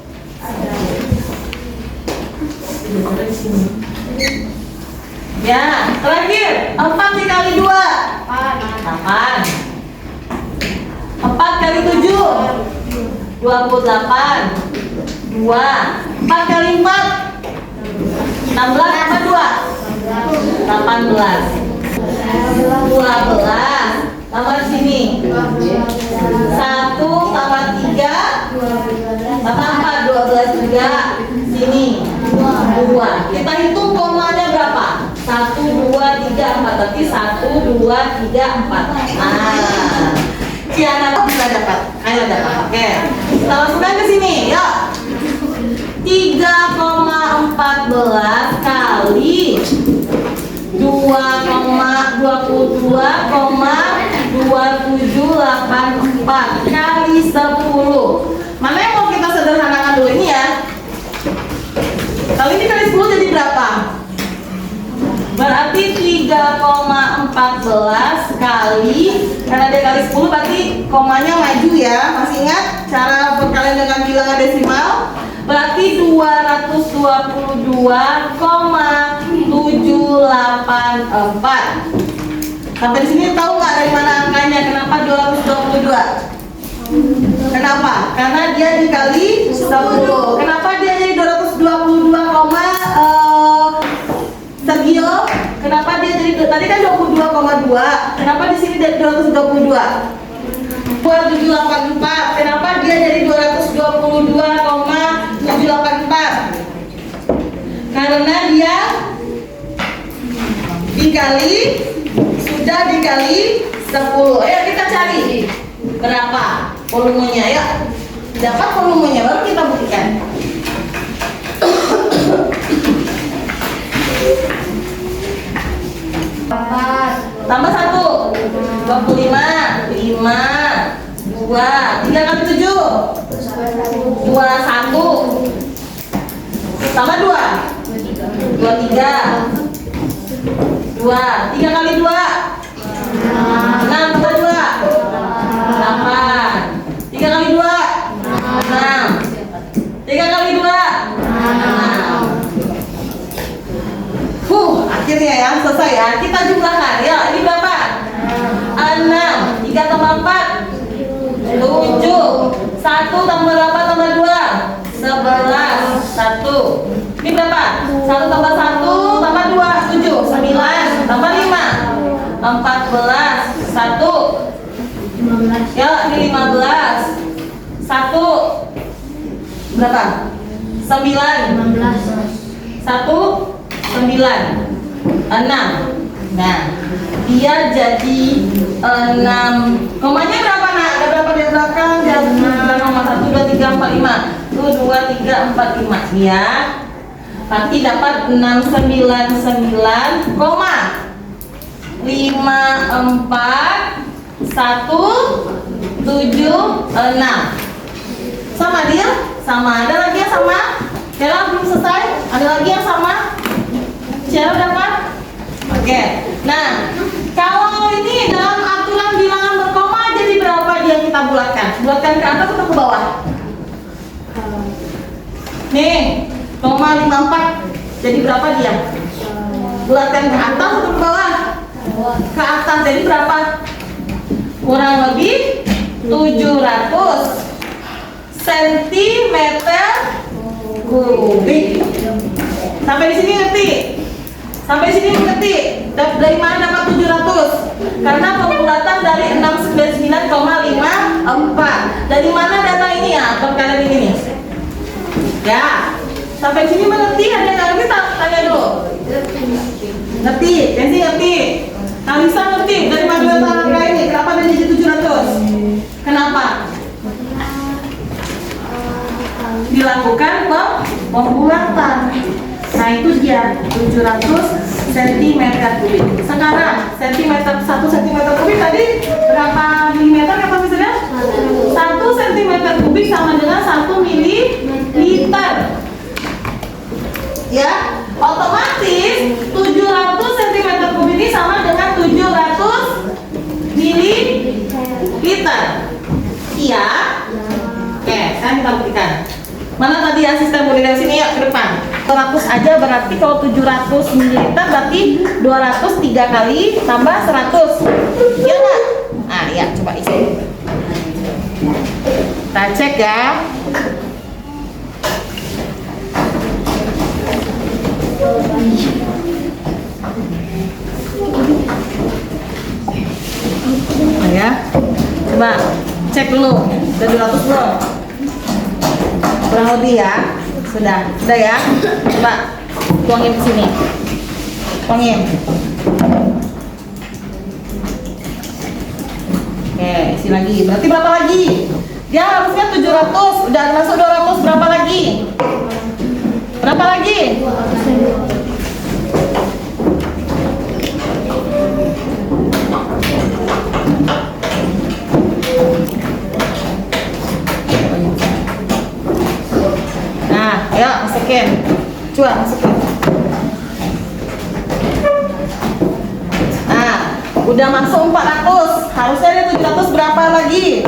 Ya, terakhir 4 dikali 2? 8. 4 kali 7? 28. 2. 4 kali 4? 16 tambah 2? 18. 12. Tambah sini 1 tambah 3 tambah 4, 12 juga. Sini 2. Kita hitung komanya berapa? 1, 2, 3, 4. Berarti 1, 2, 3, 4. Nah, Ciana bisa dapat. Ayo dapat. Oke. Kita langsung ke sini. Yuk. 3,14 kali 2,27,2784 kali 10. Mana yang mau kita sederhanakan dulu ini ya? Kali ini kali 10 jadi berapa? Berarti 3,14 kali, karena dia kali 10 berarti komanya maju ya. Masih ingat cara perkalian dengan bilangan desimal? Berarti 222,784. Sampai di sini tahu nggak dari mana angkanya? Kenapa 222? Kenapa? Karena dia dikali 10. Kenapa dia jadi 222, Sergio? Kenapa dia jadi, tadi kan 22,2. Kenapa di sini jadi 222? 2784. Kenapa dia jadi 222,784? Karena dia sudah dikali 10. Ayo kita cari berapa volumenya. Ayo dapat volumenya baru kita buktikan. Tambah 1 25. 5 2 3 kali 7 21. Tambah 2 23. 2 3 kali 2 6 tambah 2 8. 3 kali 2 6. 3 kali 2 6. Akhirnya ya selesai ya. Kita jumlahkan ya. Ini berapa? 6. 3 tambah 4 7. 1 tambah 8 tambah 2 11. 1. Ini berapa? 1 tambah 1 tambah 2 7. 9 tambah 5 14. 1. Ya ini 15. 1 berapa? 9. 1 9. 6. Nah, dia jadi 6. Komanya berapa nak? Ada berapa di belakang? Jangan nomor 1 2 3 4 5. 1 2 3 4 5 ya. Berarti dapat 699, 54,176. Sama dia? Sama. Ada lagi yang sama? Cera belum selesai? Ada lagi yang sama? Cera dapat? Oke. Nah, Kalau ini dalam aturan bilangan berkoma jadi berapa dia kita bulatkan? Bulatkan ke atas atau ke bawah? Nih, 0,54 jadi berapa dia? Bulatkan ke atas atau ke bawah? Ke atas jadi berapa? Kurang lebih 700 cm3. Sampai di sini ngerti? Sampai sini mengerti? Dari mana dapat 700? Karena pembulatan dari 699,54. Dari mana data ini ya? Perkara ini nih. Ya. Sampai sini mengerti? Ada yang ngerti? Tanya dulu. Ngerti? Kenzi ngerti? Kalisa ngerti? Dari mana data angka ini? Kenapa ada jadi 700? Kenapa? Dilakukan pembulatan. Nah itu dia 700 cm3. Sekarang 1 cm3 tadi berapa milimeter kata misalnya? 1 cm3 sama dengan 1 mililiter. Ya, otomatis 700 cm3 ini sama dengan 700 mililiter. Iya. Oke, sekarang kita buktikan. Mana tadi asisten boleh dari sini ya ke depan. 100 aja berarti kalau 700 ml berarti 203 kali tambah 100. Iya nggak? Nah, iya coba isi. Kita cek ya. Nah, ya. Coba cek dulu. Udah 200 belum? Kurang lebih ya. Sudah ya. Coba tuangin ke sini. Tuangin. Oke, isi lagi. Berarti berapa lagi? Dia harusnya 700. Udah masuk 200, berapa lagi? Berapa lagi? Ayo masukin, coba masukin. Nah, udah masuk 400. Harusnya ada 700 berapa lagi?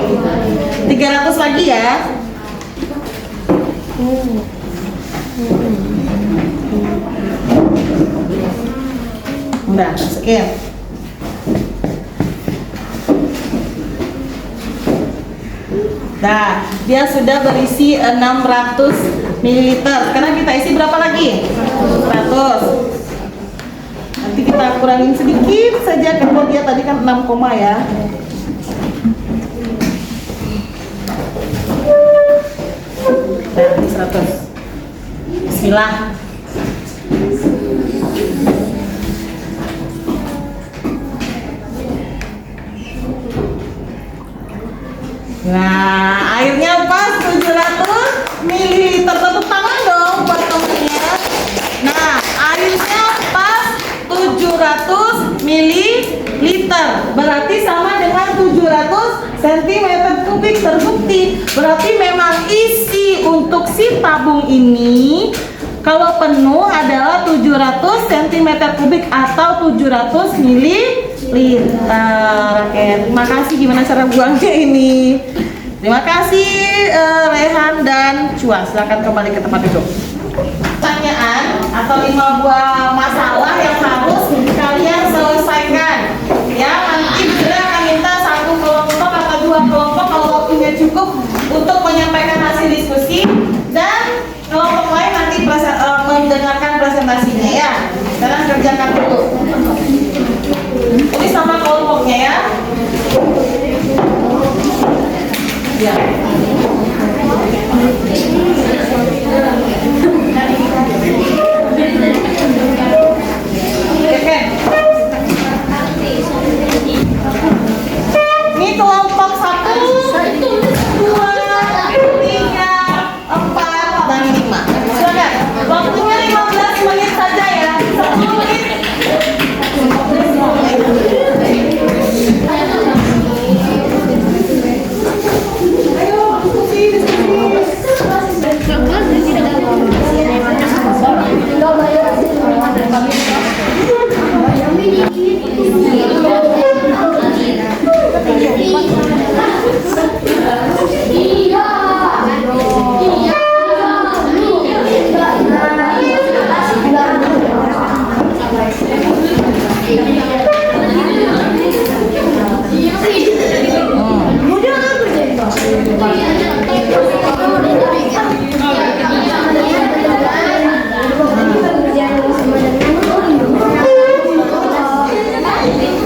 300 lagi ya. Udah masukin. Nah, dia sudah berisi 600 ml. Sekarang kita isi berapa lagi? 100. Nanti kita kurangin sedikit saja karena dia tadi kan 6, ya. Nah, ini 100. Bismillah. Nah, airnya pas 700 ml. Tepuk tangan dong buat temennya. Nah, airnya pas 700 ml. Berarti sama dengan 700 cm3 terbukti. Berarti memang isi untuk si tabung ini kalau penuh adalah 700 cm3 atau 700 ml. Oke, terima kasih. Gimana cara buangnya ini? Terima kasih Rehan dan Chua. Silakan kembali ke tempat duduk. Pertanyaan atau 5 buah masalah yang harus kalian selesaikan. Ya, nanti kita akan minta 1 kelompok atau 2 kelompok kalau waktunya cukup untuk menyampaikan hasil diskusi, dan kelompok lain nanti mendengarkan presentasinya ya. Sekarang kerjakan dulu. Ini sama kelompoknya ya. Ya. Ini kelompok 1, 2, 3, 4, dan 5. Silakan. Waktunya 15 menit saja ya. 10 menit. Ayo.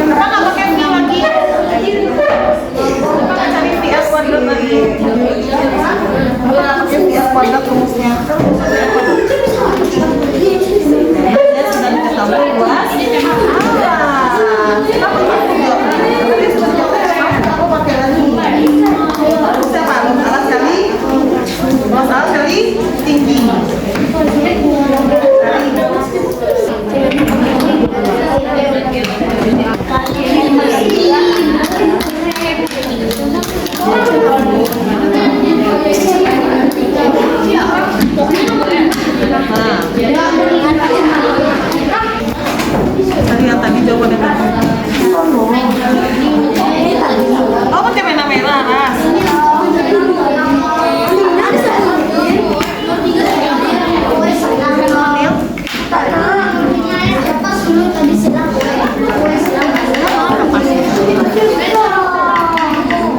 Kenapa nggak pakai V lagi? Kenapa nggak cari VS kuadrat lagi? Kenapa nggak pakai VS kuadrat rumusnya? Ya sudah diketahui luas. Kenapa pakai dua? Kenapa pakai lagi? Rumusnya apa? Luas alas kali luas alas kali tinggi. Tadi yang tadi jawabannya kan? Oh, pakai pena merah, Ras.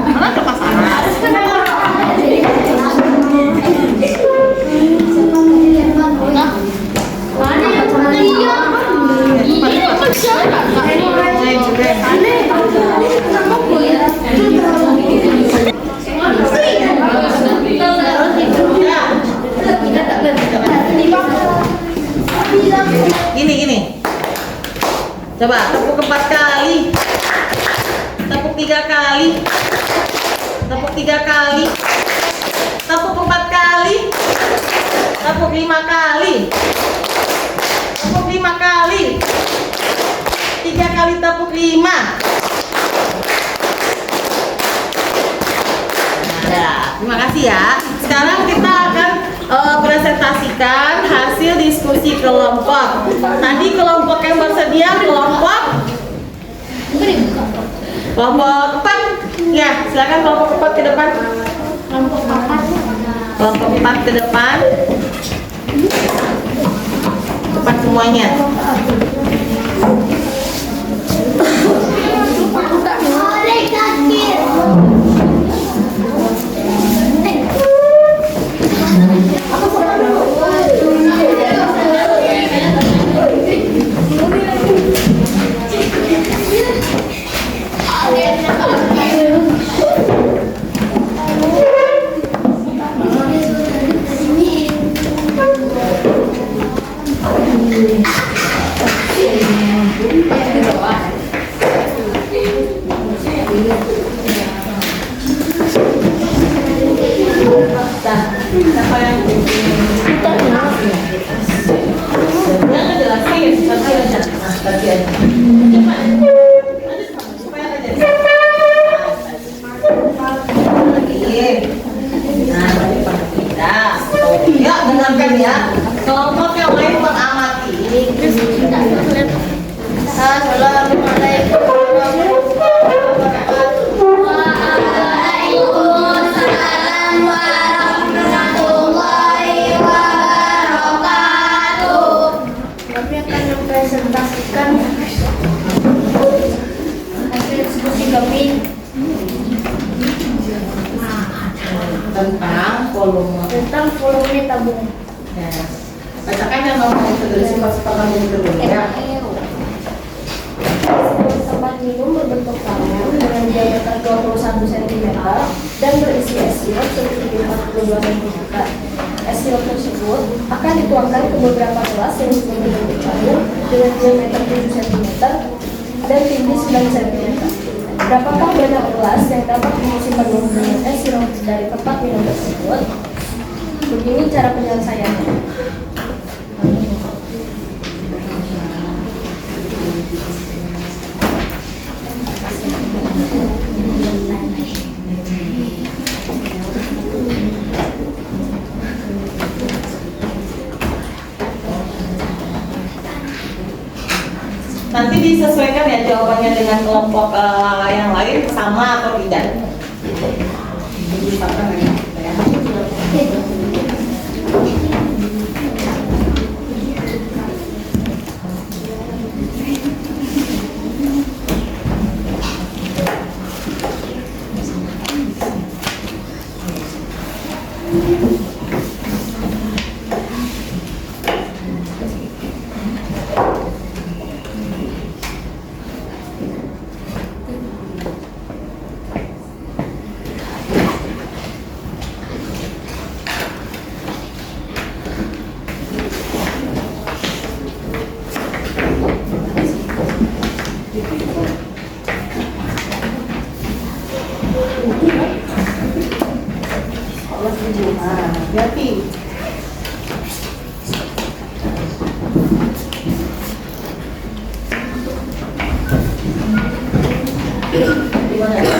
Mana kertas Aras? Gini. Coba tepuk 4 kali. Tepuk 3 kali. Tepuk 3 kali. Tepuk 4 kali. Tepuk 5 kali. Tepuk 5 kali. 3 kali tepuk 5. Nah, terima kasih ya. Sekarang kita akan presentasikan hasil diskusi kelompok. Tadi kelompok yang bersedia kelompok 4. Ya, silakan kelompok 4 ke depan. Kelompok 4 ke depan. 4 semuanya. Siapa yang ngejelasin bagian supaya ada jadi. Ya, dengarkan ya. Kelompok yang lain mengamati. Assalamualaikum warahmatullahi wabarakatuh. Kami akan mempresentasikan hasil diskusi kami tentang volume tabung. ya. Bacakan yang ngomong itu dari sifat-sifat tabung itu dulu ya. Tempat minum berbentuk tangan dengan diameter 21 cm dan berisi es sirup seperti 42 cm. Es sirup tersebut akan dituangkan ke beberapa gelas yang berbentuk tabung dengan diameter 7 cm dan tinggi 9 cm. Berapakah banyak gelas yang dapat diisi penuh dengan es sirup dari tempat minum tersebut? Begini cara penyelesaiannya. Nanti disesuaikan ya jawabannya dengan kelompok yang lain sama atau tidak. Ditetapkan ya. Berarti gimana ya?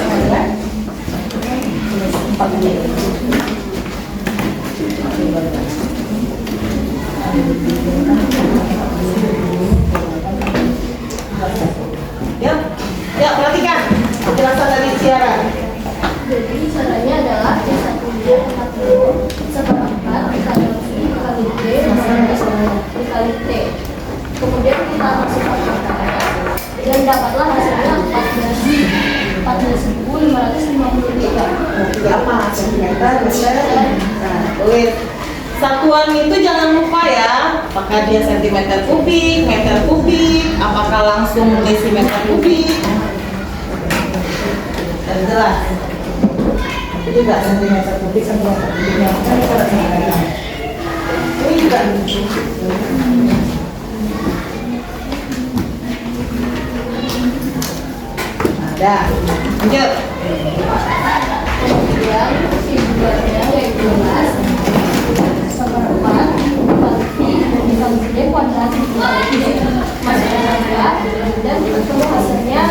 Ya, perhatikan penjelasan dari Ciara. Jadi caranya adalah C1D 40 seperempat dikali D dikali T. Kemudian kita masukkan angkanya dan dapatlah hasilnya 14.553. Apa sentimeter, meter? Nah, tulis. Satuan itu jangan lupa ya, apakah dia sentimeter kubik, meter kubik, apakah langsung desimeter kubik. Dan jelas. Itu juga sentimeter kubik, sentimeter kubiknya. Ini juga. Ada. Lanjut. Kemudian figurnya yaitu seperempat dikali D kuadrat dikali D masukkan angka dan ketemu hasilnya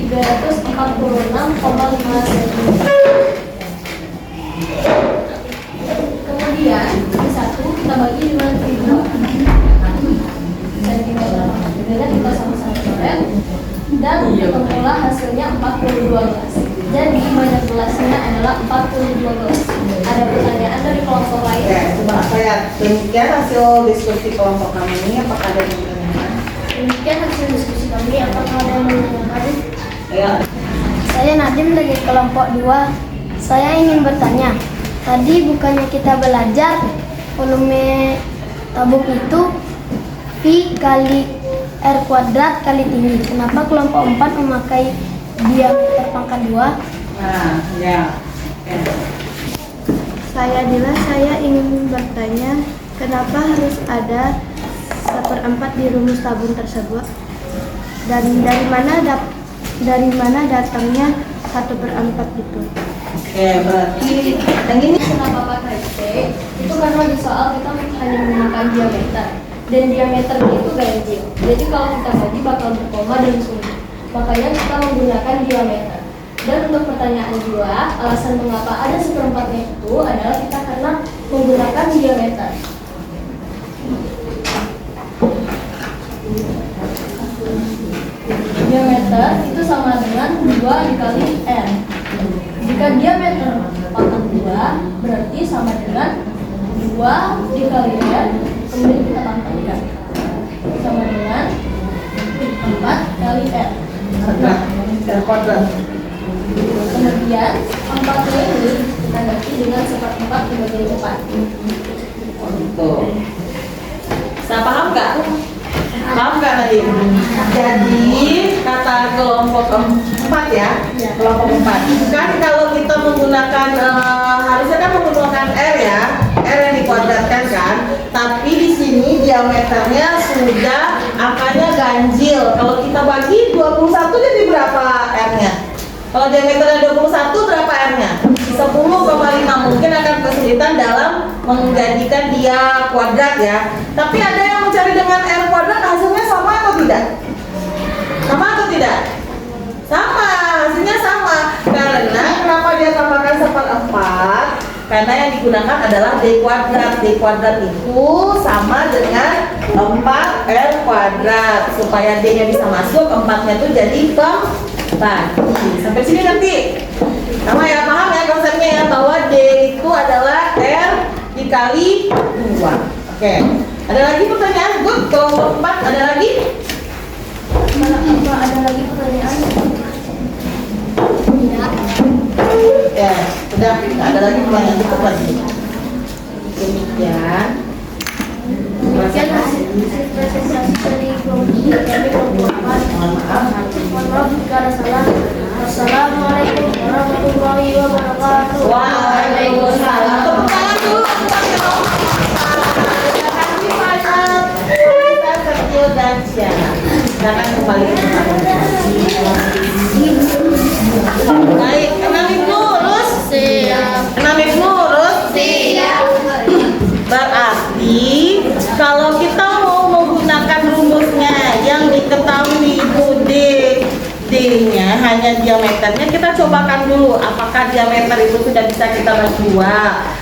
346,5 cm. Kemudian satu kita bagi dengan 2 cm. Kemudian kita sama-sama coret dan ketemulah hasilnya 42 gelas. Jadi banyak gelasnya adalah 42 gelas. Ada pertanyaan dari kelompok lain? Oke, coba saya demikian hasil diskusi kelompok kami ini. Apakah ada yang menanyakan? Demikian hasil diskusi kami. Apakah ada yang menanyakan? Ya. Saya Nadim dari kelompok 2. Saya ingin bertanya, tadi bukannya kita belajar volume tabung itu V kali R kuadrat kali tinggi. Kenapa kelompok 4 memakai diameter pangkat 2? Nah, ya. Oke. Saya Dila, saya ingin bertanya, kenapa harus ada 1/4 di rumus tabung tersebut? Dan dari mana datangnya 1/4 gitu? Oke, berarti yang ini Kenapa pakai T? Itu karena di soal kita hanya menggunakan diameter. Dan diameternya itu ganjil. Jadi kalau kita bagi bakal berkoma dan sumbu. Makanya kita menggunakan diameter. Dan untuk pertanyaan 2, alasan mengapa ada 1/4-nya itu adalah kita karena menggunakan diameter. Diameter itu sama dengan 2 dikali R. Jika diameter pangkat 2 berarti sama dengan 2 dikali R, kemudian kita pangkatkan sama dengan 4 kali R. nah, R kuadrat. Kemudian 4-nya ini kita ganti dengan 1/4 dibagi 4. Tuh. Saya paham nggak? Paham nggak tadi? Jadi kata kelompok 4 ya, kelompok 4. Kan kalau kita menggunakan harusnya kan menggunakan R ya, R yang dikuadratkan kan. Tapi di sini diameternya sudah angkanya ganjil. Kalau kita bagi 21 jadi berapa R-nya? Kalau diameternya 21 berapa R-nya? 10,5. Mungkin akan kesulitan dalam menjadikan dia kuadrat ya. Tapi ada yang mencari dengan R kuadrat, hasilnya sama atau tidak? Sama atau tidak? Sama, hasilnya sama. Karena kenapa dia tambahkan 1/4? karena yang digunakan adalah D kuadrat. D kuadrat itu sama dengan 4R kuadrat. Supaya D-nya bisa masuk, 4-nya itu jadi pembagi. Sampai sini ngerti? Sama ya, paham ya konsepnya ya, bahwa D itu adalah R dikali 2. Oke. Ada lagi pertanyaan? Good. Kelompok 4 ada lagi? Ada lagi pertanyaan? Ya, sudah. Nggak ada lagi pertanyaan cukup lagi. Demikian. Demikian hasil presentasi dari kelompok 4. Mohon maaf. Mohon maaf jika ada salah. Wassalamualaikum warahmatullahi wabarakatuh. Waalaikumsalam. Tepuk tangan dulu. Terima kasih banyak. Kita Sergio dan Syana. Silakan kembali ke tempat. Baik, 6.000 lurus. Siap. 6.000 lurus. Siap. Berarti kalau kita mau menggunakan rumusnya yang diketahui itu D-nya hanya diameternya, kita cobakan dulu apakah diameter itu sudah bisa kita bagi 2.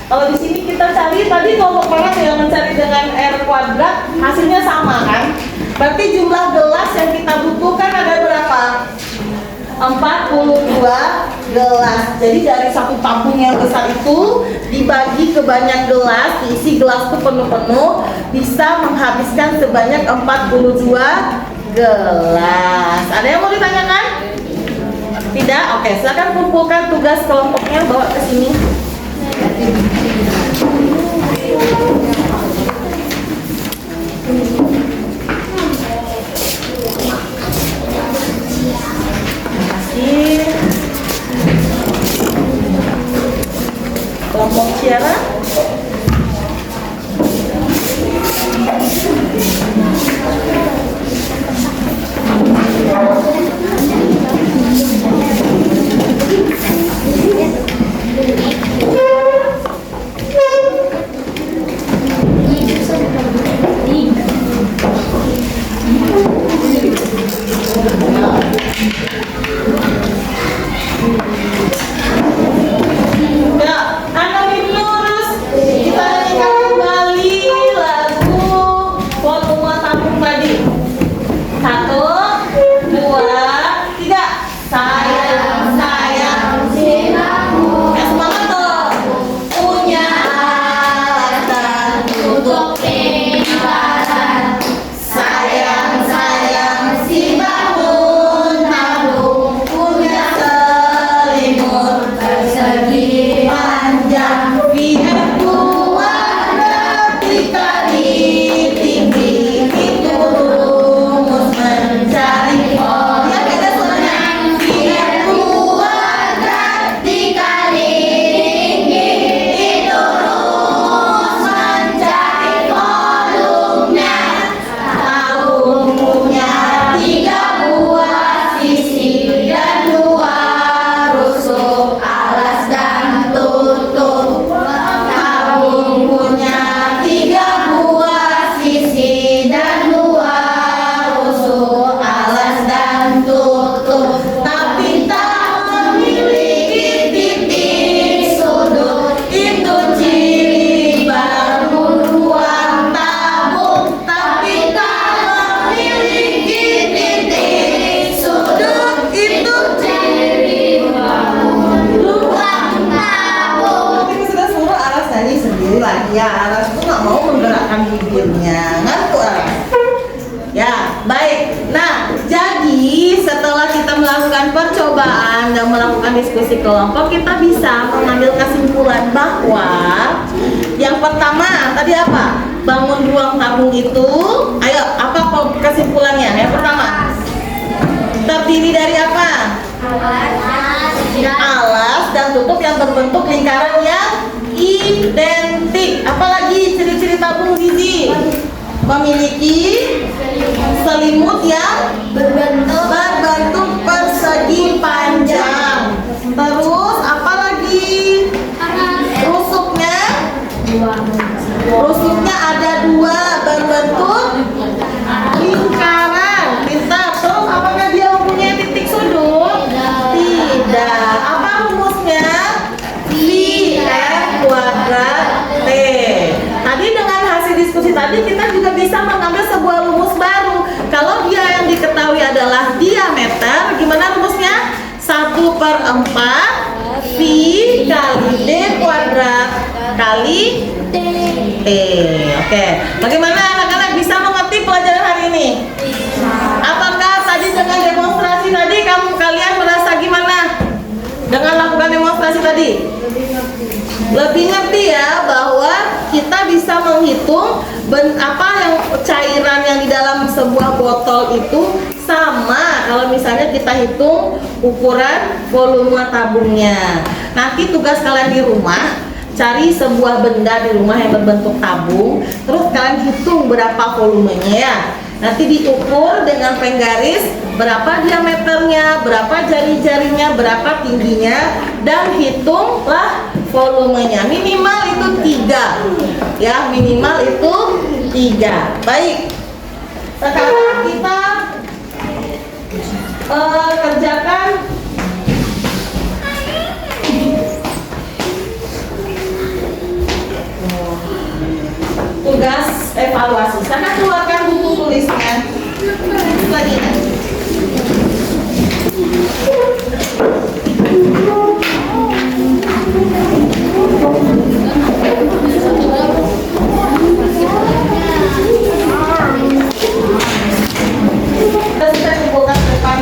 Kalau di sini kita cari tadi kelompok perang yang mencari dengan R kuadrat, hasilnya sama kan? Berarti jumlah gelas yang kita butuhkan ada berapa? 42 gelas. Jadi dari satu tabung yang besar itu dibagi ke banyak gelas, diisi gelas itu penuh-penuh, bisa menghabiskan sebanyak 42 gelas. Ada yang mau ditanyakan? Tidak? Oke, silakan kumpulkan tugas kelompoknya, bawa ke sini. Kelompok Ciara. Ya, Aras tuh nggak mau menggerakkan bibirnya, ngantuk Aras. Ya, baik. Nah, jadi setelah kita melakukan percobaan dan melakukan diskusi kelompok, kita bisa mengambil kesimpulan bahwa yang pertama tadi apa? Bangun ruang tabung itu, ayo apa kesimpulannya? Yang pertama, terdiri dari apa? Alas dan tutup yang berbentuk lingkaran yang identik. Apalagi ciri-ciri tabung gizi? Memiliki selimut yang berbentuk persegi panjang. Terus apalagi? Rusuknya ada 2 berbentuk lingkaran. Pintar. Terus apakah dia mempunyai titik sudut? Tidak. Apa rumusnya? V R kuadrat 4 V kali D kuadrat kali T. Oke, bagaimana anak-anak bisa mengerti pelajaran hari ini? Apakah tadi dengan demonstrasi tadi kalian merasa gimana? Dengan lakukan demonstrasi tadi? Lebih ngerti ya bahwa kita bisa menghitung apa yang cairan yang di dalam sebuah botol itu sama kalau misalnya kita hitung ukuran volume tabungnya. Nanti tugas kalian di rumah, cari sebuah benda di rumah yang berbentuk tabung, terus kalian hitung berapa volumenya ya. Nanti diukur dengan penggaris berapa diameternya, berapa jari-jarinya, berapa tingginya, dan hitunglah volumenya. Minimal itu 3 ya, minimal itu 3. Baik, sekarang kita kerjakan tugas evaluasi. Saya keluarkan buku tulisnya lagi. Kita kumpulkan depan.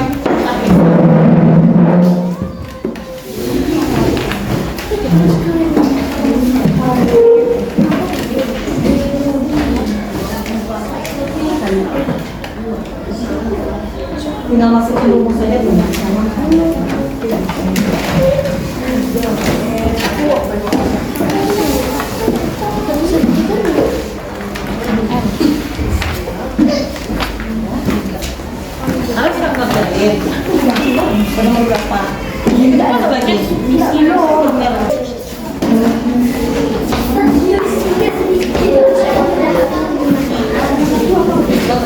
Tinggal masukin rumus saja Bu. Harus kita kerjain. Benar berapa? Kita bagi.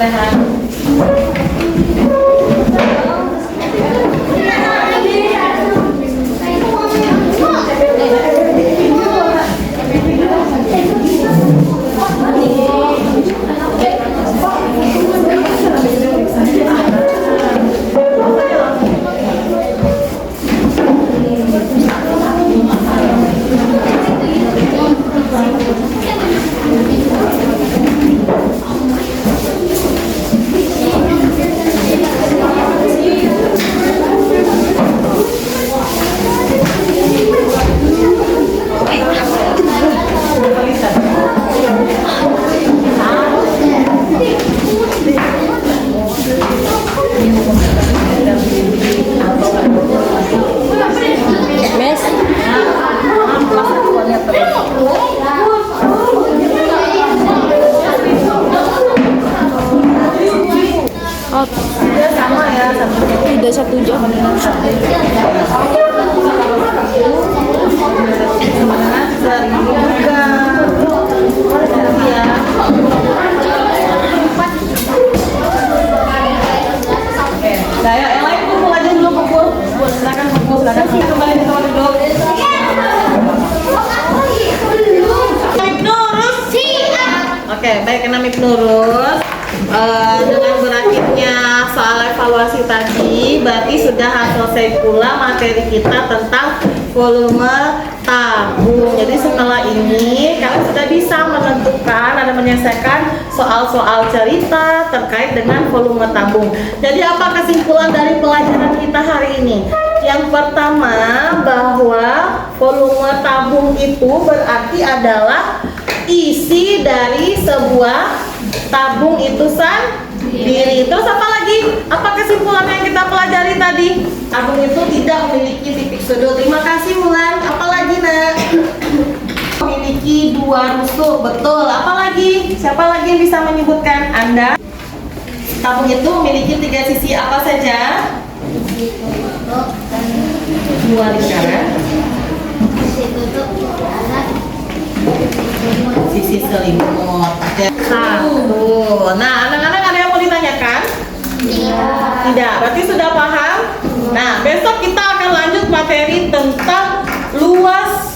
Rehan. Sama ya, udah 1 jam. Nah, yang lain kumpul aja dulu, kumpul. Silakan kumpul, silakan kembali di tempat duduk. Oke, baik, Namib Nurus. Dengan berakhirnya soal evaluasi tadi, berarti sudah selesai pula materi kita tentang volume tabung. Jadi setelah ini kalian sudah bisa menentukan dan menyelesaikan soal-soal cerita terkait dengan volume tabung. Jadi apa kesimpulan dari pelajaran kita hari ini? Yang pertama, bahwa volume tabung itu berarti adalah isi dari sebuah tabung itu sendiri. Terus apa lagi? Apa kesimpulan yang kita pelajari tadi? Tabung itu tidak memiliki titik sudut. Terima kasih Wulan. Apa lagi nak? Memiliki 2 rusuk. Betul. Apa lagi? Siapa lagi yang bisa menyebutkan? Anda? Tabung itu memiliki 3 sisi apa saja? 2 lingkaran. Sisi selimut. Satu. Nah, anak-anak ada yang mau ditanyakan? Tidak. Berarti sudah paham? Nah, besok kita akan lanjut materi tentang luas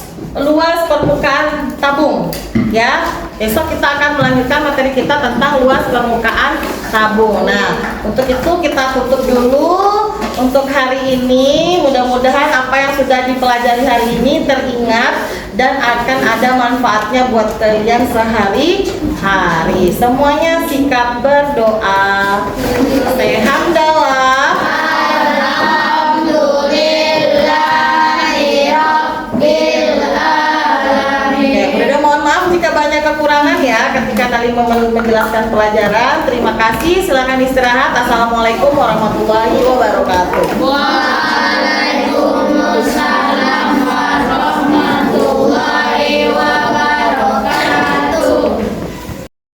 permukaan tabung. Ya, besok kita akan melanjutkan materi kita tentang luas permukaan tabung. Nah, untuk itu kita tutup dulu untuk hari ini mudah-mudahan apa yang sudah dipelajari hari ini teringat dan akan ada manfaatnya buat kalian sehari-hari. Semuanya sikap berdoa. Alhamdulillah. Bunda mohon maaf jika banyak kekurangan ya ketika tadi menjelaskan pelajaran. Terima kasih. Silakan istirahat. Assalamualaikum warahmatullahi wabarakatuh.